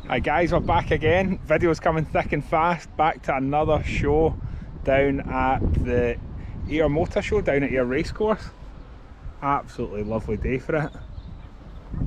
Hi guys, we're back again. Video's coming thick and fast. Back to another show down at the Ayr Motor Show down at Ayr Racecourse. Absolutely lovely day for it.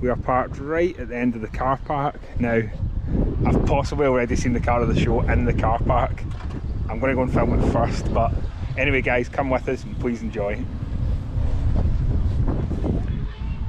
We are parked right at the end of the car park. Now, I've possibly already seen the car of the show in the car park. I'm going to go and film it first, but anyway guys, come with us and please enjoy.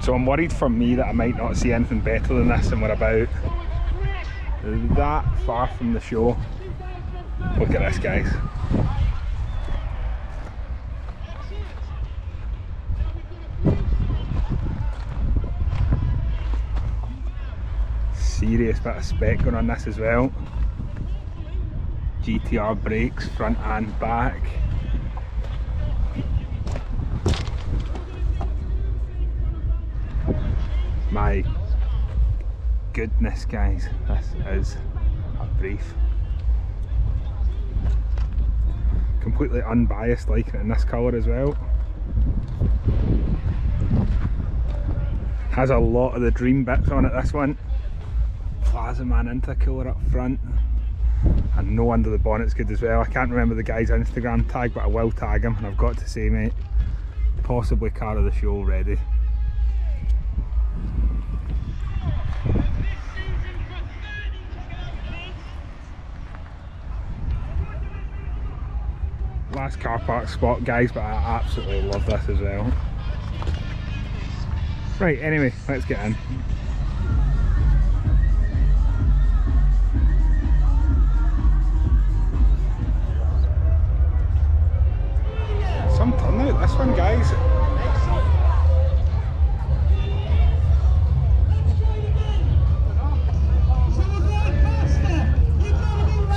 So I'm worried for me that I might not see anything better than this, and we're about that far from the show. Look at this guys. Serious bit of spec going on this as well. GTR brakes front and back. My goodness guys, this is a brief. Completely unbiased, liking it in this colour as well. Has a lot of the dream bits on it, this one. Plaza Man intercooler up front. And no under the bonnet's good as well. I can't remember the guy's Instagram tag, but I will tag him, and I've got to say mate, possibly car of the show already. Last car park spot guys, but I absolutely love this as well. Right, anyway, let's get in. Some turnout this one guys.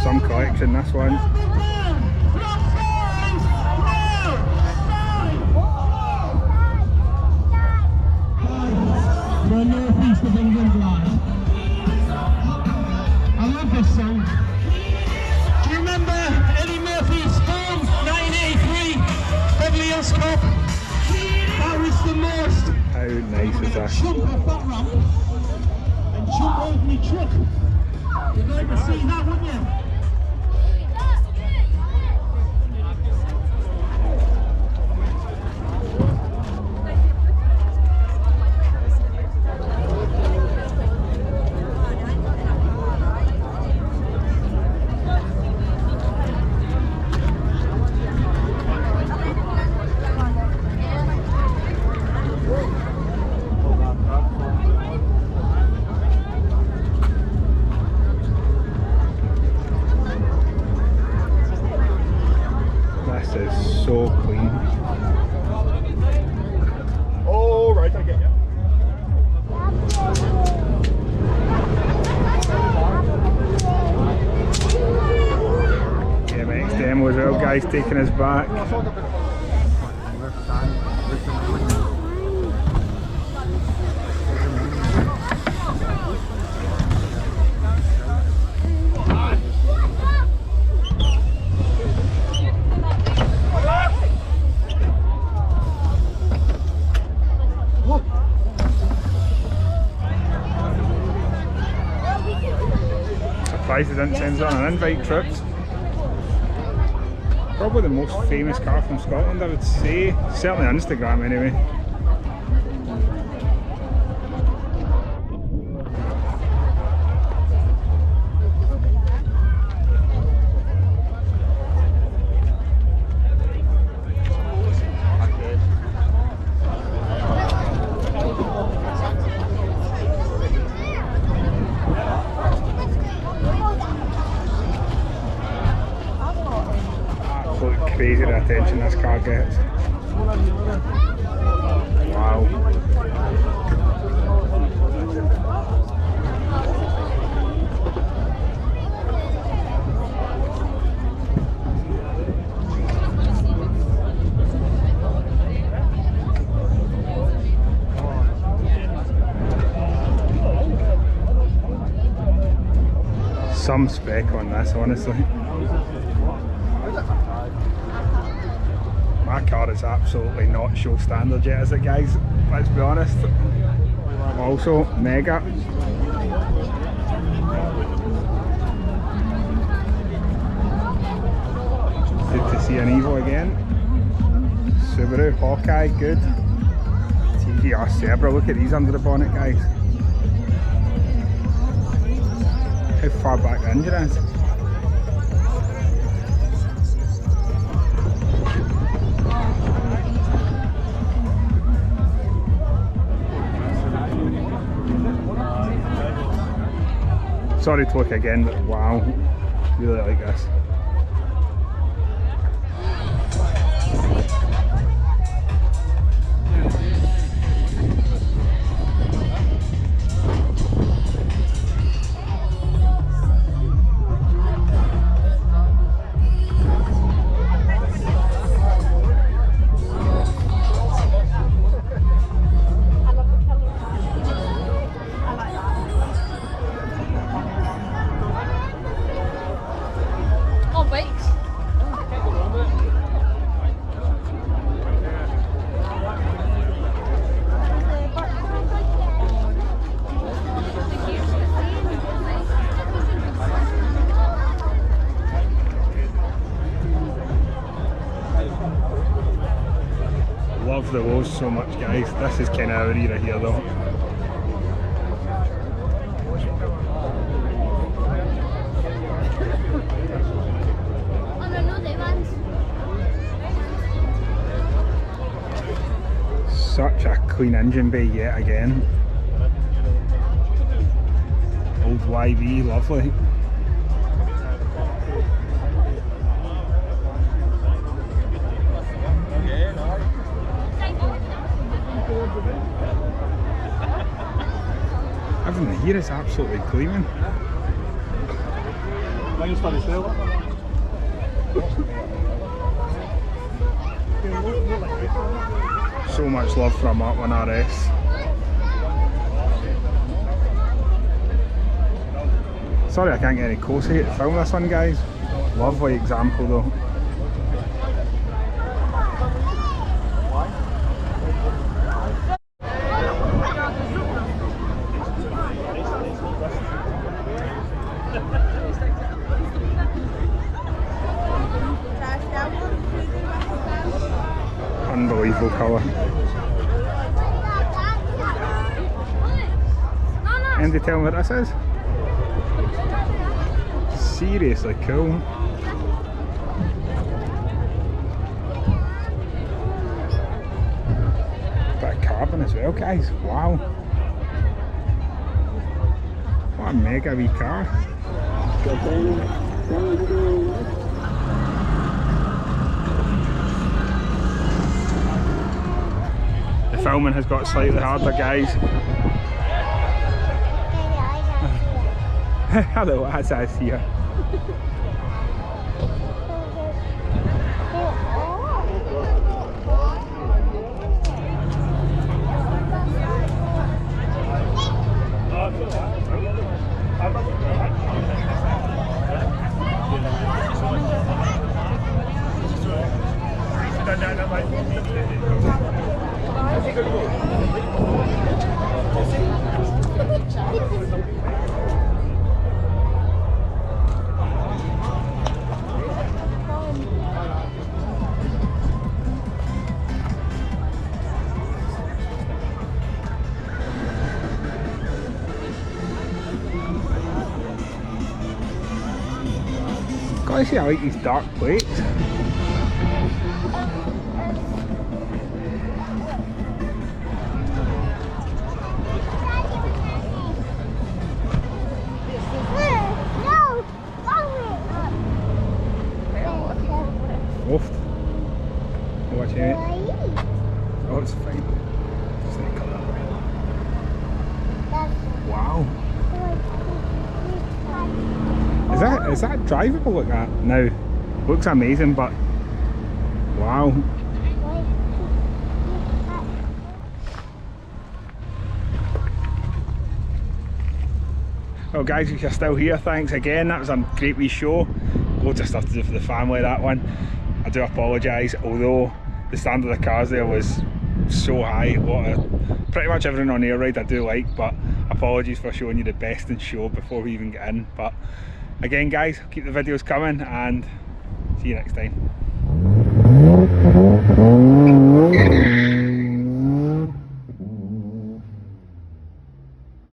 Some collection this one. The northeast of England line. I love this song. Do you remember Eddie Murphy's film 1983, Beverly Hills Cop? That was the most. How nice is that? Jump off that ramp and jump over my truck. You'd like to see that, wouldn't you? So clean. Oh right, I get you. MX demo as well, guys, taking us back. Surprised they didn't send us on an invite trip. Probably the most famous car from Scotland, I would say. Certainly on Instagram anyway. Crazy the attention this car gets. Wow. Some spec on this, honestly. My car is absolutely not show standard yet, is it guys? Let's be honest. Also, mega. see an Evo again. Subaru Hawkeye, good. GTR Zebra, look at these under the bonnet, guys. How far back the engine is. Sorry to look again, but wow, really like this. Love the Woes so much, guys. This is kind of our era here though. Such a clean engine bay yet again. Old YB, lovely. Everything here is absolutely gleaming. So much love for a Mark 1 RS. Sorry I can't get any closer here to film this one, guys. Lovely example though. Unbelievable colour. And they tell me what this is? Seriously cool. Bit of carbon as well, guys. Wow. What a mega wee car. The filming has got slightly harder, guys. Hello, as I see her. Gotta say, I like these dark plates. Oft. Watch it. Oh, it's fine. Just like that. Wow. Is that drivable like that? Now, looks amazing, but wow. Well guys, if you're still here, thanks again. That was a great wee show. Loads of stuff to do for the family, that one. I do apologise, although the standard of the cars there was so high. Pretty much everything on Air Ride I do like, but apologies for showing you the best in show before we even get in. But again guys, keep the videos coming and see you next time.